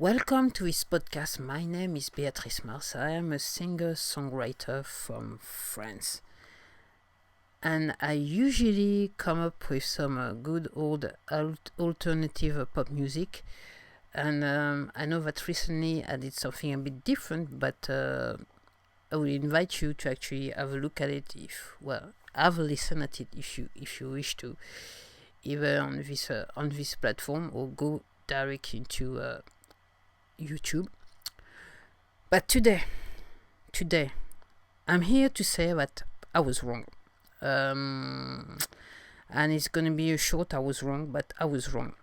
Welcome to this podcast. My name is Beatrice Marse. I am a singer-songwriter from France. And I usually come up with some good old alternative pop music. And I know that recently I did something a bit different, but I will invite you to actually have a look at it have a listen at it if you wish to, either on this platform or go direct into YouTube. But today, I'm here to say that I was wrong. And it's gonna be a short I was wrong, but I was wrong.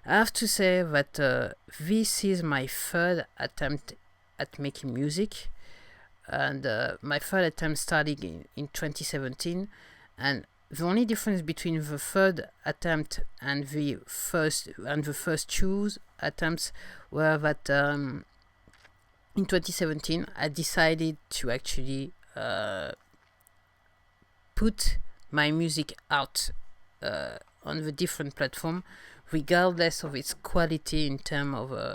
I have to say that this is my third attempt at making music, and my third attempt started in 2017, and the only difference between the third attempt and the first two attempts were that in 2017 I decided to actually put my music out on the different platform, regardless of its quality in term of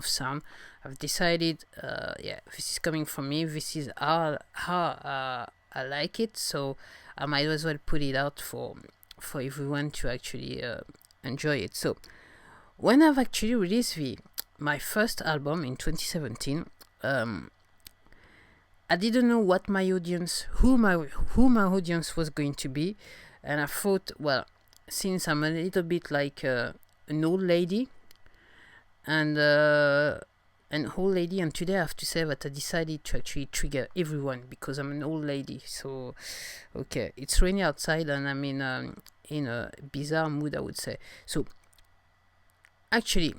sound. I've decided, this is coming from me. This is how I like it, so I might as well put it out for everyone to actually enjoy it. So when I've actually released my first album in 2017, I didn't know what my audience, who my audience was going to be, and I thought, well, since I'm a little bit like an old lady, and today I have to say that I decided to actually trigger everyone because I'm an old lady. So, okay, it's raining outside and I'm in a bizarre mood, I would say. So, actually,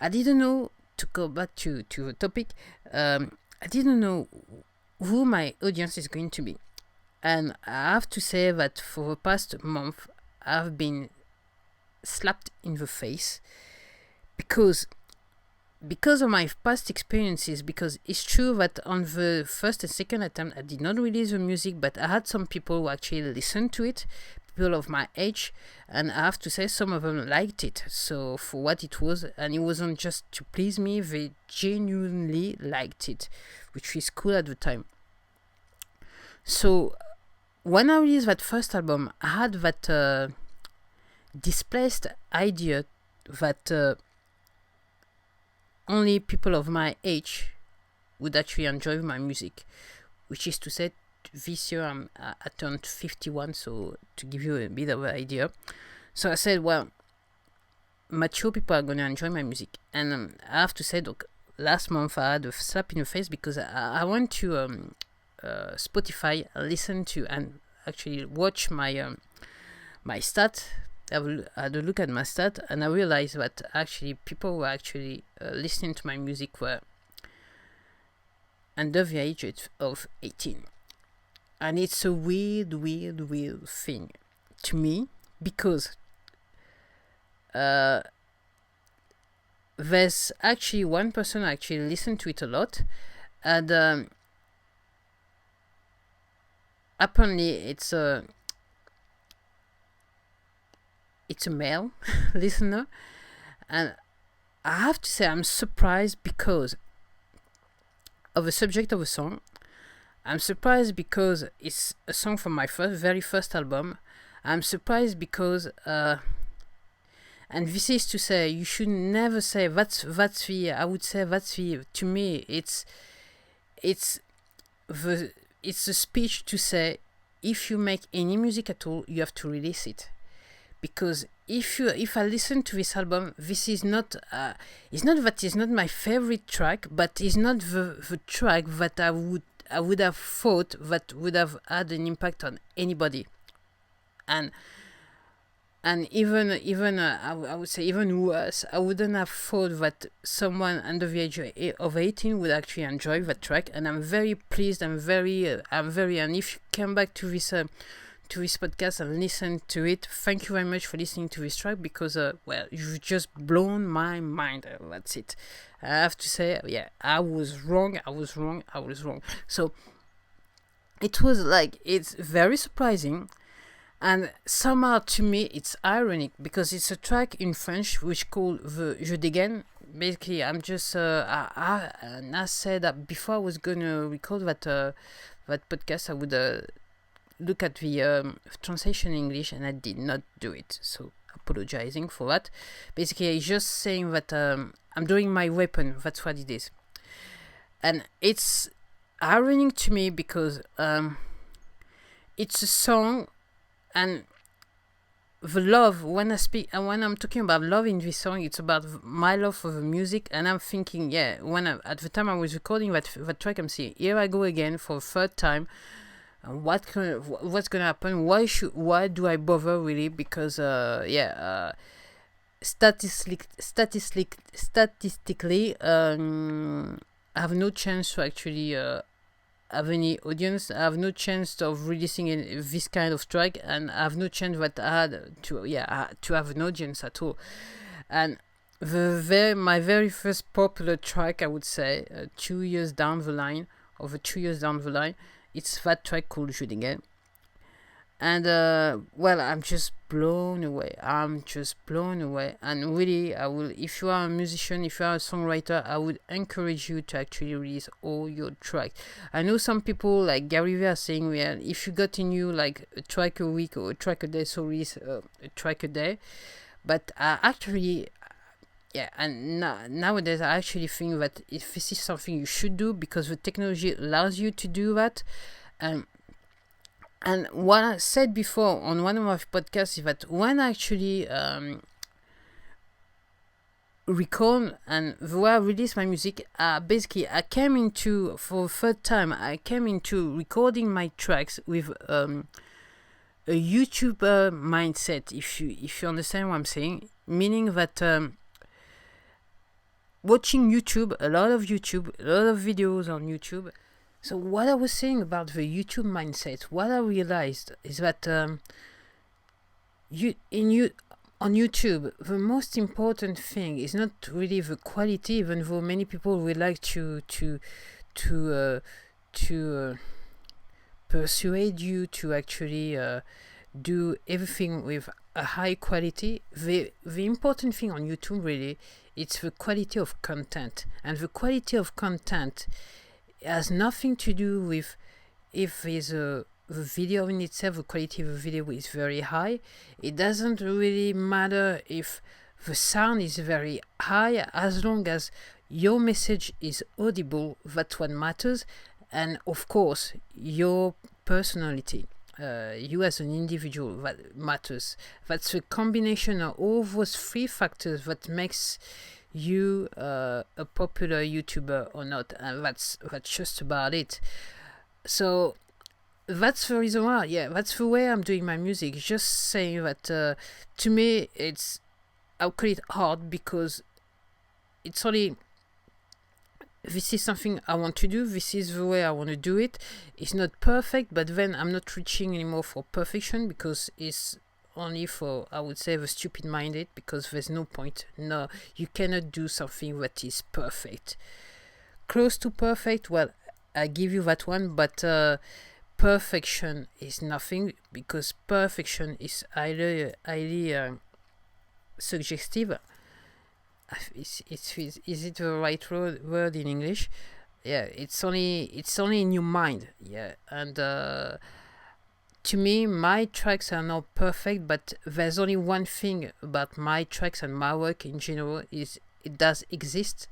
I didn't know, to go back to the topic, I didn't know who my audience is going to be. And I have to say that for the past month, I've been slapped in the face because of my past experiences. Because it's true that on the first and second attempt I did not release the music, but I had some people who actually listened to it, people of my age, and I have to say some of them liked it, so for what it was, and it wasn't just to please me, they genuinely liked it, which is cool at the time. So when I released that first album, I had that displaced idea that only people of my age would actually enjoy my music, which is to say, this year I turned 51, so to give you a bit of an idea. So I said, well, mature people are going to enjoy my music. And I have to say, look, last month I had a slap in the face because I went to Spotify, listen to and actually watch my stat. I had a look at my stat, and I realized that actually people were actually listening to my music were under the age of 18. And it's a weird thing to me, because there's actually one person I actually listened to it a lot, and apparently it's a male listener, and I have to say I'm surprised because of the subject of a song. I'm surprised because it's a song from my very first album. I'm surprised because and this is to say, you should never say that's the, I would say that's the, to me it's the speech to say, if you make any music at all, you have to release it. Because if I listen to this album, this is not it's not that it's not my favorite track, but it's not the track that I would have thought that would have had an impact on anybody, and even I would say even worse, I wouldn't have thought that someone under the age of 18 would actually enjoy that track. And I'm very pleased. I'm very and if you come back to this podcast and listen to it, thank you very much for listening to this track, because you've just blown my mind. That's it. I have to say, I was wrong. So it was like, it's very surprising, and somehow to me it's ironic, because it's a track in French which called the Je dégaine, basically I'm just and I said that before I was gonna record that podcast, I would look at the translation in English, and I did not do it. So apologizing for that. Basically, I just saying that I'm doing my weapon. That's what it is, and it's ironic to me because it's a song, and the love, when I'm talking about love in this song, it's about my love for the music. And I'm thinking, at the time I was recording that track, I'm saying, here I go again for the third time. What's gonna happen? Why do I bother really? Because statistically, I have no chance to actually have any audience. I have no chance of releasing this kind of track, and I have no chance that I had to have an audience at all. And my very first popular track, I would say, 2 years down the line, it's that track called Judegan. And I'm just blown away. And really, I will. If you are a musician, if you are a songwriter, I would encourage you to actually release all your tracks. I know some people like Gary Vee are saying, well, if you got in you like a track a week or a track a day, so release a track a day. But actually, and nowadays I actually think that if this is something you should do, because the technology allows you to do that. And what I said before on one of my podcasts is that when I actually record and the way I release my music, basically I came into, for the third time, recording my tracks with a YouTuber mindset, if you understand what I'm saying. Meaning that watching YouTube, a lot of videos on YouTube. So what I was saying about the YouTube mindset, what I realized is that on YouTube, the most important thing is not really the quality, even though many people would like to persuade you to actually do everything with a high quality. The important thing on YouTube really, it's the quality of content, and the quality of content has nothing to do with if there's the video in itself, the quality of the video is very high. It doesn't really matter if the sound is very high, as long as your message is audible. That's what matters. And of course, your personality, you as an individual, that matters. That's a combination of all those three factors that makes you a popular YouTuber or not, and that's just about it. So that's the reason why, that's the way I'm doing my music. Just saying that to me, I'll call it hard because it's only, this is something I want to do, this is the way I want to do it. It's not perfect, but then I'm not reaching anymore for perfection, because it's only for, I would say, the stupid-minded, because there's no point. No, you cannot do something that is perfect. Close to perfect, well, I give you that one, but perfection is nothing, because perfection is highly suggestive. Is it the right word in English? Yeah, it's only in your mind. Yeah, and to me, my tracks are not perfect, but there's only one thing about my tracks and my work in general, is it does exist,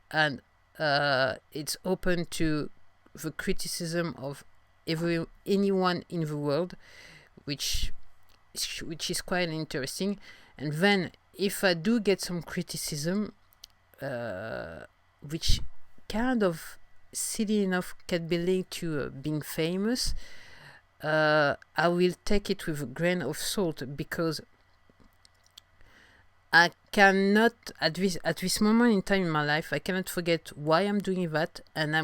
and it's open to the criticism of anyone in the world, which is quite interesting. And then if I do get some criticism, which kind of silly enough can be linked to being famous, I will take it with a grain of salt, because I cannot, at this moment in time in my life, I cannot forget why I'm doing that, and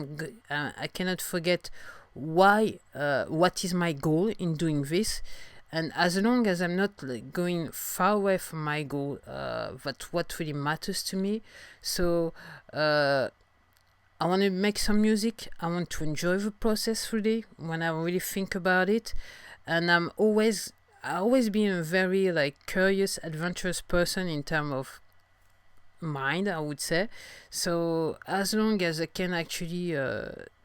I cannot forget why, what is my goal in doing this. And as long as I'm not going far away from my goal, that's what really matters to me. So I want to make some music. I want to enjoy the process really, when I really think about it. And I always been a very curious, adventurous person in terms of mind, I would say. So as long as I can actually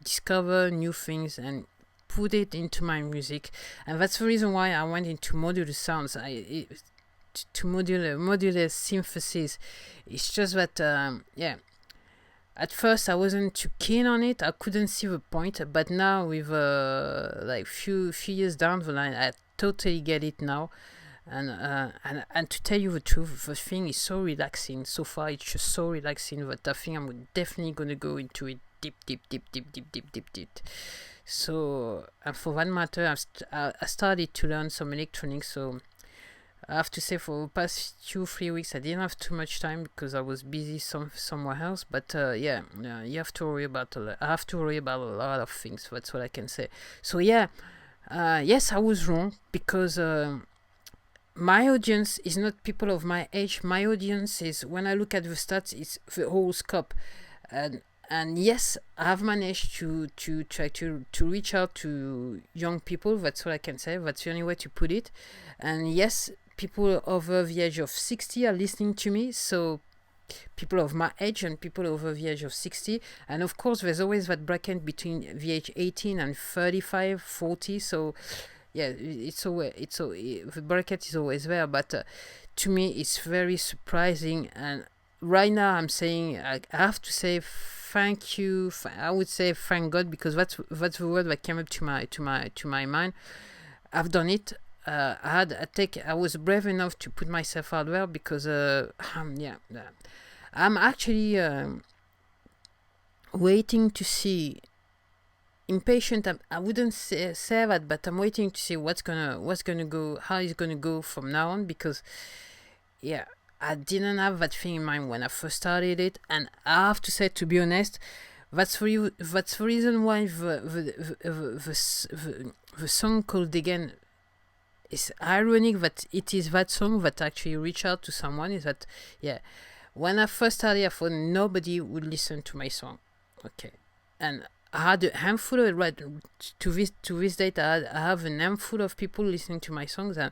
discover new things and put it into my music, and that's the reason why I went into modular sounds. To modular synthesis. It's just that at first I wasn't too keen on it. I couldn't see the point, but now with like few years down the line, I totally get it now. And to tell you the truth, the thing is so relaxing. So far, it's just so relaxing that I think I'm definitely gonna go into it deep. So, and for that matter, I started to learn some electronics. So I have to say, for the past 2-3 weeks, I didn't have too much time because I was busy somewhere else. But you have to worry about I have to worry about a lot of things. That's what I can say. So yes, I was wrong because. My audience is not people of my age. My audience is, when I look at the stats, it's the whole scope, and yes, I have managed to try to reach out to young people. That's what I can say. That's the only way to put it. And yes, people over the age of 60 are listening to me. So people of my age and people over the age of 60, and of course, there's always that bracket between the age 18 and 35, 40. So. Yeah, the bracket is always there, but to me it's very surprising. And right now I'm saying I have to say thank you. I would say thank God, because that's the word that came up to my mind. I've done it. I was brave enough to put myself out there because I'm actually waiting to see. Impatient. I wouldn't say that, but I'm waiting to see what's gonna go, how it's gonna go from now on, because I didn't have that thing in mind when I first started it, and I have to say, to be honest, that's the reason why the song called Again is ironic that it is that song that actually reached out to someone. Is that when I first started, I thought nobody would listen to my song, okay, and I had a handful of, right to this date. I have a handful of people listening to my songs, and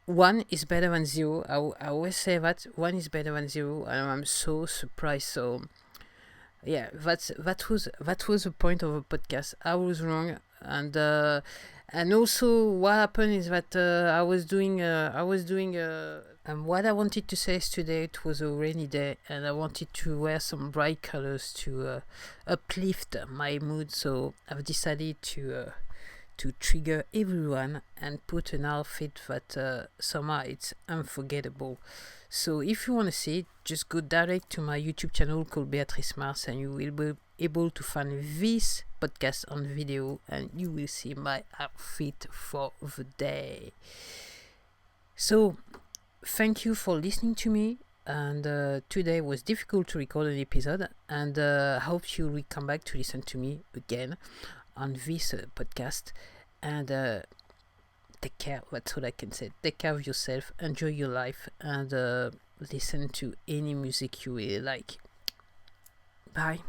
one is better than zero. I always say that one is better than zero, and I'm so surprised. So that was the point of the podcast. I was wrong, and also what happened is that I was doing and what I wanted to say is, today it was a rainy day and I wanted to wear some bright colors to uplift my mood. So I've decided to trigger everyone and put an outfit that somehow it's unforgettable. So if you want to see it, just go direct to my YouTube channel called Beatrice Marse, and you will be able to find this podcast on video, and you will see my outfit for the day. So thank you for listening to me, and today was difficult to record an episode, and I hope you will come back to listen to me again on this podcast, and take care. That's all I can say. Take care of yourself, enjoy your life, and listen to any music you really like. Bye.